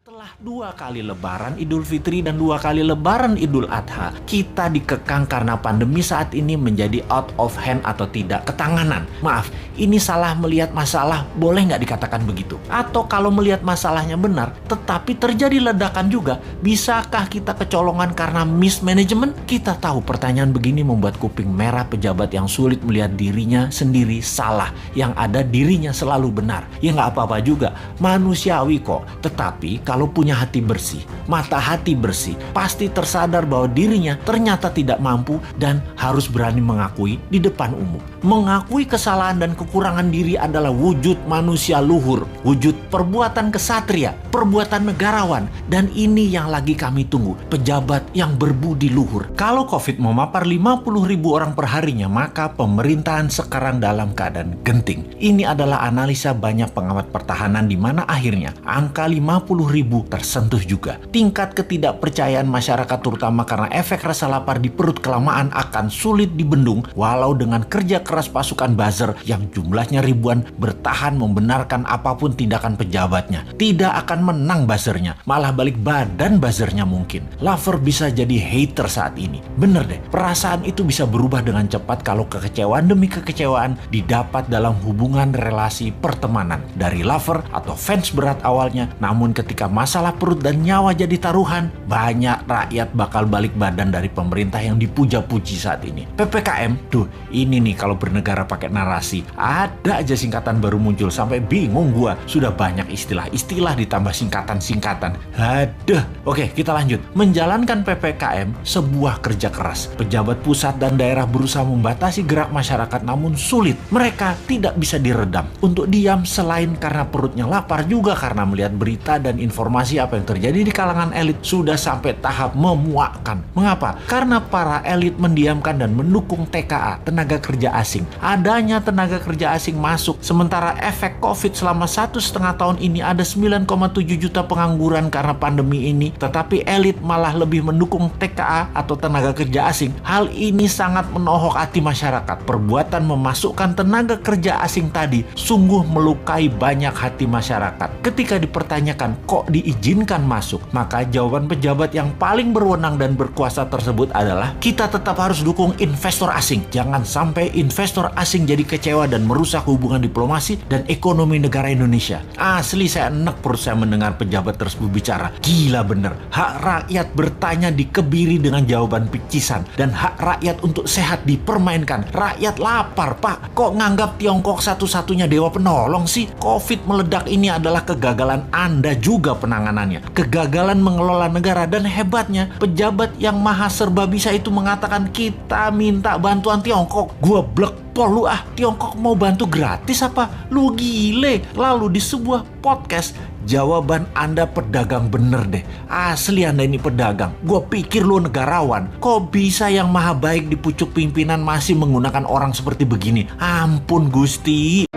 Setelah 2 kali lebaran Idul Fitri dan 2 kali lebaran Idul Adha, kita dikekang karena pandemi saat ini menjadi out of hand atau tidak ketanganan. Maaf, ini salah melihat masalah, boleh nggak dikatakan begitu? Atau kalau melihat masalahnya benar, tetapi terjadi ledakan juga, bisakah kita kecolongan karena mismanagement? Kita tahu pertanyaan begini membuat kuping merah pejabat yang sulit melihat dirinya sendiri salah, yang ada dirinya selalu benar. Ya nggak apa-apa juga, manusiawi kok. Tetapi kalau punya hati bersih, mata hati bersih, pasti tersadar bahwa dirinya ternyata tidak mampu dan harus berani mengakui di depan umum. Mengakui kesalahan dan kekurangan diri adalah wujud manusia luhur, wujud perbuatan kesatria, perbuatan negarawan, dan ini yang lagi kami tunggu, pejabat yang berbudi luhur. Kalau COVID memapar 50.000 orang per harinya, maka pemerintahan sekarang dalam keadaan genting. Ini adalah analisa banyak pengamat pertahanan di mana akhirnya angka 50.000 tersentuh juga. Tingkat ketidakpercayaan masyarakat terutama karena efek rasa lapar di perut kelamaan akan sulit dibendung walau dengan kerja keras pasukan buzzer yang jumlahnya ribuan bertahan membenarkan apapun tindakan pejabatnya. Tidak akan menang buzzernya, malah balik badan buzzernya mungkin. Lover bisa jadi hater saat ini. Bener deh, perasaan itu bisa berubah dengan cepat kalau kekecewaan demi kekecewaan didapat dalam hubungan relasi pertemanan. Dari lover atau fans berat awalnya, namun ketika masalah perut dan nyawa jadi taruhan, banyak rakyat bakal balik badan dari pemerintah yang dipuja-puji saat ini. PPKM, tuh ini nih kalau bernegara pakai narasi, ada aja singkatan baru muncul sampai bingung gua. Sudah banyak istilah-istilah ditambah singkatan-singkatan. Aduh, oke kita lanjut. Menjalankan PPKM sebuah kerja keras. Pejabat pusat dan daerah berusaha membatasi gerak masyarakat namun sulit. Mereka tidak bisa diredam untuk diam selain karena perutnya lapar juga karena melihat berita dan informasi apa yang terjadi di kalangan elit sudah sampai tahap memuakkan. Mengapa? Karena para elit mendiamkan dan mendukung TKA, tenaga kerja asing. Adanya tenaga kerja asing masuk, sementara efek COVID selama 1,5 tahun ini ada 9,7 juta pengangguran karena pandemi ini, tetapi elit malah lebih mendukung TKA atau tenaga kerja asing. Hal ini sangat menohok hati masyarakat. Perbuatan memasukkan tenaga kerja asing tadi sungguh melukai banyak hati masyarakat. Ketika dipertanyakan kok diizinkan masuk, maka jawaban pejabat yang paling berwenang dan berkuasa tersebut adalah kita tetap harus dukung investor asing. Jangan sampai investor asing jadi kecewa dan merusak hubungan diplomasi dan ekonomi negara Indonesia. Asli saya enek perut saya mendengar pejabat tersebut bicara. Gila bener, hak rakyat bertanya dikebiri dengan jawaban picisan dan hak rakyat untuk sehat dipermainkan. Rakyat lapar pak, kok nganggap Tiongkok satu-satunya dewa penolong sih? COVID meledak ini adalah kegagalan Anda juga penanganannya, kegagalan mengelola negara, dan hebatnya pejabat yang maha serba bisa itu mengatakan kita minta bantuan Tiongkok. Gua blek pol lu ah, Tiongkok mau bantu gratis apa? Lu gile. Lalu di sebuah podcast, jawaban Anda pedagang bener deh. Asli Anda ini pedagang. Gua pikir lu negarawan. Kok bisa yang maha baik di pucuk pimpinan masih menggunakan orang seperti begini? Ampun Gusti.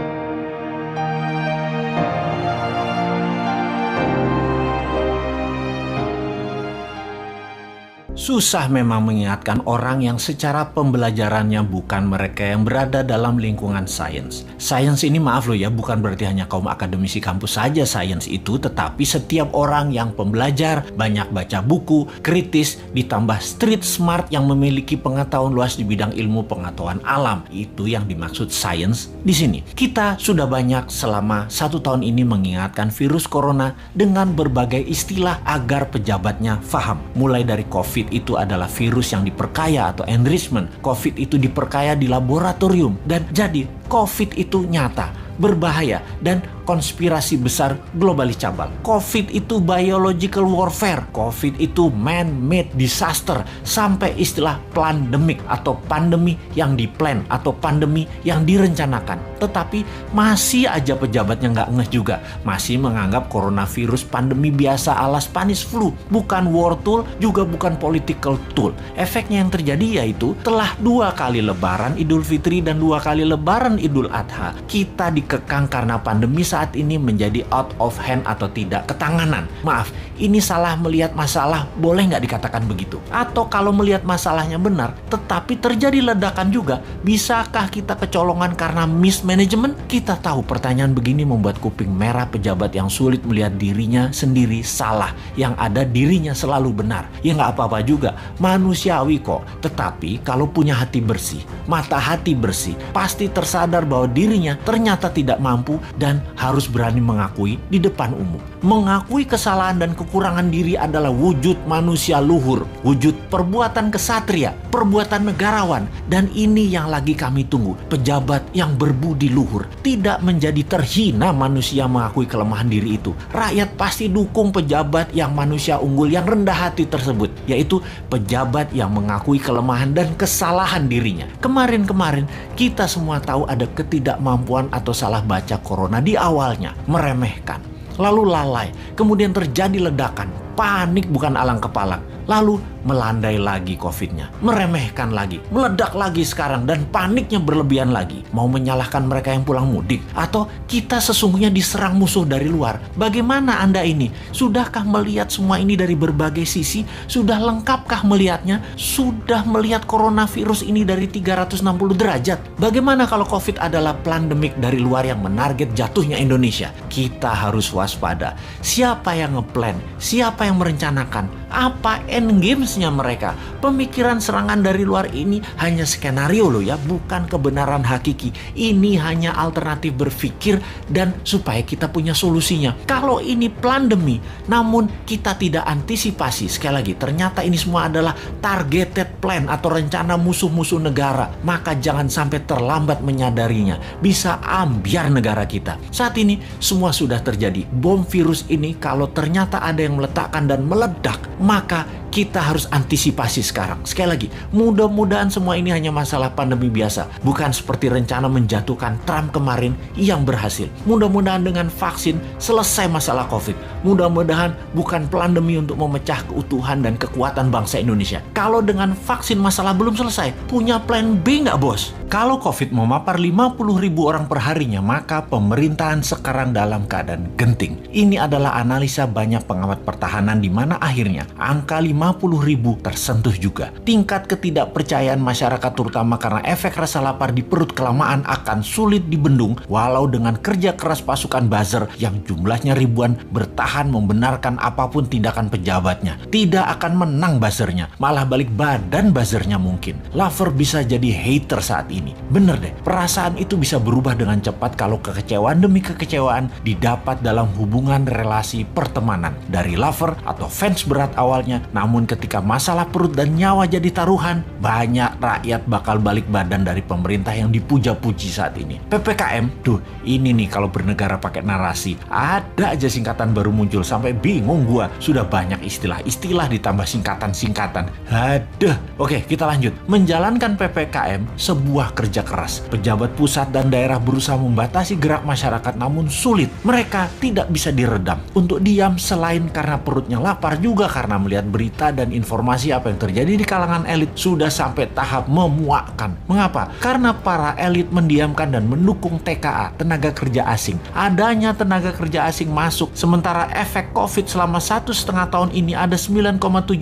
Susah memang mengingatkan orang yang secara pembelajarannya bukan mereka yang berada dalam lingkungan sains. Sains ini maaf loh ya, bukan berarti hanya kaum akademisi kampus saja sains itu, tetapi setiap orang yang pembelajar, banyak baca buku, kritis, ditambah street smart yang memiliki pengetahuan luas di bidang ilmu pengetahuan alam. Itu yang dimaksud sains di sini. Kita sudah banyak selama 1 tahun ini mengingatkan virus corona dengan berbagai istilah agar pejabatnya paham. Mulai dari COVID itu adalah virus yang diperkaya atau enrichment. COVID itu diperkaya di laboratorium. Dan jadi COVID itu nyata, berbahaya, dan konspirasi besar globalis cabal. COVID itu biological warfare. COVID itu man-made disaster. Sampai istilah pandemik atau pandemi yang diplan atau pandemi yang direncanakan. Tetapi masih aja pejabatnya nggak ngeh juga. Masih menganggap coronavirus pandemi biasa ala Spanish flu. Bukan war tool, juga bukan political tool. Efeknya yang terjadi yaitu telah 2 kali lebaran Idul Fitri dan 2 kali lebaran Idul Adha, kita dikekang karena pandemi saat ini menjadi out of hand atau tidak ketanganan. Maaf, ini salah melihat masalah, boleh nggak dikatakan begitu? Atau kalau melihat masalahnya benar, tetapi terjadi ledakan juga, bisakah kita kecolongan karena mismanagement? Kita tahu pertanyaan begini membuat kuping merah pejabat yang sulit melihat dirinya sendiri salah, yang ada dirinya selalu benar. Ya nggak apa-apa juga, manusiawi kok. Tetapi kalau punya hati bersih, mata hati bersih, pasti tersadar bahwa dirinya ternyata tidak mampu dan harus berani mengakui di depan umum. Mengakui kesalahan dan kekurangan diri adalah wujud manusia luhur, wujud perbuatan kesatria, perbuatan negarawan. Dan ini yang lagi kami tunggu, pejabat yang berbudi luhur. Tidak menjadi terhina manusia mengakui kelemahan diri itu. Rakyat pasti dukung pejabat yang manusia unggul yang rendah hati tersebut, yaitu pejabat yang mengakui kelemahan dan kesalahan dirinya. Kemarin-kemarin kita semua tahu ada ketidakmampuan atau salah baca corona di awalnya, meremehkan, lalu lalai, kemudian terjadi ledakan, panik bukan alang kepala, lalu melandai lagi COVID-nya, meremehkan lagi, meledak lagi sekarang, dan paniknya berlebihan lagi. Mau menyalahkan mereka yang pulang mudik, atau kita sesungguhnya diserang musuh dari luar? Bagaimana Anda ini? Sudahkah melihat semua ini dari berbagai sisi? Sudah lengkapkah melihatnya? Sudah melihat coronavirus ini dari 360 derajat? Bagaimana kalau COVID adalah pandemik dari luar yang menarget jatuhnya Indonesia? Kita harus waspada. Siapa yang ngeplan? Siapa yang merencanakan? Apa endgamesnya mereka? Pemikiran serangan dari luar ini hanya skenario loh ya, bukan kebenaran hakiki. Ini hanya alternatif berpikir dan supaya kita punya solusinya. Kalau ini pandemi, namun kita tidak antisipasi, sekali lagi, ternyata ini semua adalah targeted plan atau rencana musuh-musuh negara, maka jangan sampai terlambat menyadarinya. Bisa ambiar negara kita. Saat ini semua sudah terjadi. Bom virus ini kalau ternyata ada yang meletakkan dan meledak, maka kita harus antisipasi sekarang. Sekali lagi, mudah-mudahan semua ini hanya masalah pandemi biasa, bukan seperti rencana menjatuhkan Trump kemarin yang berhasil. Mudah-mudahan dengan vaksin selesai masalah COVID. Mudah-mudahan bukan pandemi untuk memecah keutuhan dan kekuatan bangsa Indonesia. Kalau dengan vaksin masalah belum selesai, punya plan B nggak bos? Kalau COVID memapar 50.000 orang per harinya, maka pemerintahan sekarang dalam keadaan genting. Ini adalah analisa banyak pengamat pertahanan di mana akhirnya angka 50.000 tersentuh juga. Tingkat ketidakpercayaan masyarakat terutama karena efek rasa lapar di perut kelamaan akan sulit dibendung walau dengan kerja keras pasukan buzzer yang jumlahnya ribuan bertahan membenarkan apapun tindakan pejabatnya. Tidak akan menang buzzernya, malah balik badan buzzernya mungkin. Lover bisa jadi hater saat ini. Bener deh, perasaan itu bisa berubah dengan cepat kalau kekecewaan demi kekecewaan didapat dalam hubungan relasi pertemanan. Dari lover atau fans berat awalnya, namun ketika masalah perut dan nyawa jadi taruhan, banyak rakyat bakal balik badan dari pemerintah yang dipuja-puji saat ini. PPKM, tuh ini nih kalau bernegara pakai narasi, ada aja singkatan baru muncul sampai bingung gua. Sudah banyak istilah-istilah ditambah singkatan-singkatan. Aduh, oke kita lanjut. Menjalankan PPKM sebuah kerja keras. Pejabat pusat dan daerah berusaha membatasi gerak masyarakat namun sulit. Mereka tidak bisa diredam untuk diam selain karena perutnya lapar, juga karena melihat berita dan informasi apa yang terjadi di kalangan elit sudah sampai tahap memuakkan. Mengapa? Karena para elit mendiamkan dan mendukung TKA, tenaga kerja asing. Adanya tenaga kerja asing masuk, sementara efek COVID selama 1,5 tahun ini ada 9,7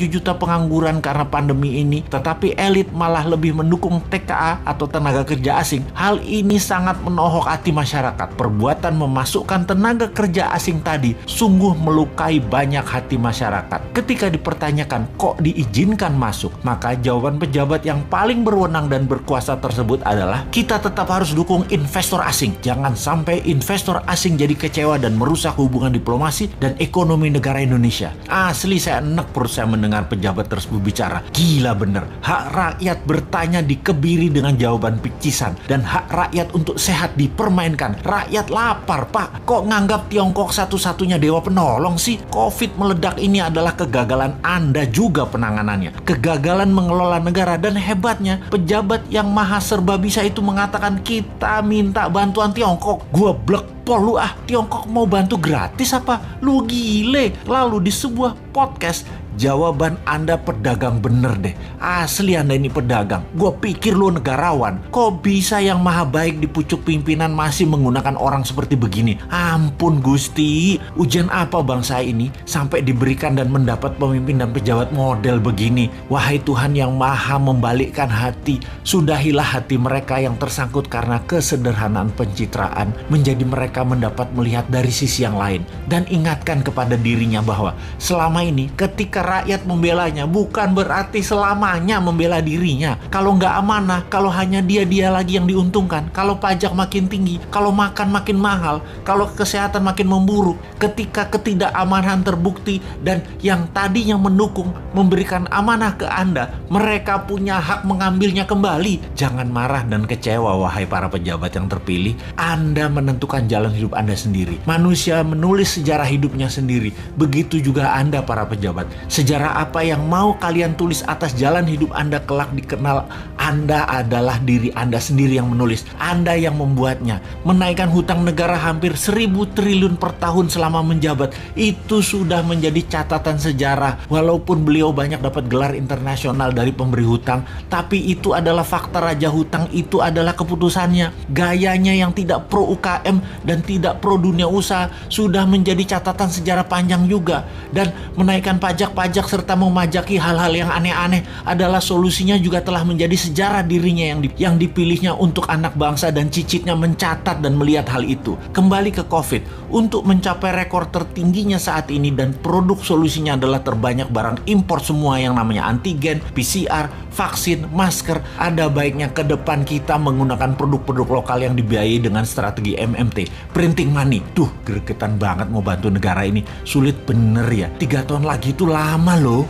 juta pengangguran karena pandemi ini, tetapi elit malah lebih mendukung TKA atau tenaga kerja asing. Hal ini sangat menohok hati masyarakat. Perbuatan memasukkan tenaga kerja asing tadi sungguh melukai banyak hati masyarakat. Ketika dipertanyakan kok diizinkan masuk, maka jawaban pejabat yang paling berwenang dan berkuasa tersebut adalah kita tetap harus dukung investor asing. Jangan sampai investor asing jadi kecewa dan merusak hubungan diplomasi dan ekonomi negara Indonesia. Asli saya enek perut saya mendengar pejabat tersebut bicara. Gila bener. Hak rakyat bertanya dikebiri dengan jawaban picisan dan hak rakyat untuk sehat dipermainkan. Rakyat lapar, Pak. Kok nganggap Tiongkok satu-satunya dewa penolong sih? COVID meledak ini adalah kegagalan Anda juga penanganannya. Kegagalan mengelola negara, dan hebatnya pejabat yang maha serba bisa itu mengatakan kita minta bantuan Tiongkok. Gua blek pol lu ah, Tiongkok mau bantu gratis apa? Lu gile. Lalu di sebuah podcast jawaban Anda pedagang bener deh. Asli Anda ini pedagang. Gue pikir lu negarawan. Kok bisa yang maha baik di pucuk pimpinan masih menggunakan orang seperti begini? Ampun Gusti, ujian apa bangsa ini sampai diberikan dan mendapat pemimpin dan pejabat model begini? Wahai Tuhan yang maha membalikkan hati, sudahilah hati mereka yang tersangkut karena kesederhanaan pencitraan, menjadi mereka mendapat melihat dari sisi yang lain. Dan ingatkan kepada dirinya bahwa selama ini ketika rakyat membelanya bukan berarti selamanya membela dirinya. Kalau nggak amanah, kalau hanya dia lagi yang diuntungkan, kalau pajak makin tinggi, kalau makan makin mahal, kalau kesehatan makin memburuk, ketika ketidakamanan terbukti dan yang tadinya mendukung memberikan amanah ke Anda, mereka punya hak mengambilnya kembali. Jangan marah dan kecewa wahai para pejabat yang terpilih. Anda menentukan jalan hidup Anda sendiri. Manusia menulis sejarah hidupnya sendiri. Begitu juga Anda para pejabat. Sejarah apa yang mau kalian tulis atas jalan hidup Anda kelak dikenal, Anda adalah diri Anda sendiri yang menulis. Anda yang membuatnya. Menaikkan hutang negara hampir 1.000 triliun per tahun selama menjabat. Itu sudah menjadi catatan sejarah. Walaupun beliau banyak dapat gelar internasional dari pemberi hutang, tapi itu adalah fakta. Raja hutang itu adalah keputusannya. Gayanya yang tidak pro UKM dan tidak pro dunia usaha sudah menjadi catatan sejarah panjang juga. Dan menaikkan pajak-pajak serta memajaki hal-hal yang aneh-aneh adalah solusinya juga telah menjadi sejarah dirinya yang dipilihnya untuk anak bangsa, dan cicitnya mencatat dan melihat hal itu. Kembali ke COVID, untuk mencapai rekor tertingginya saat ini dan produk solusinya adalah terbanyak barang impor semua yang namanya antigen, PCR, vaksin, masker. Ada baiknya ke depan kita menggunakan produk-produk lokal yang dibiayai dengan strategi MMT, printing money. Duh, gregetan banget mau bantu negara ini. Sulit bener ya. 3 tahun lagi itu lama loh.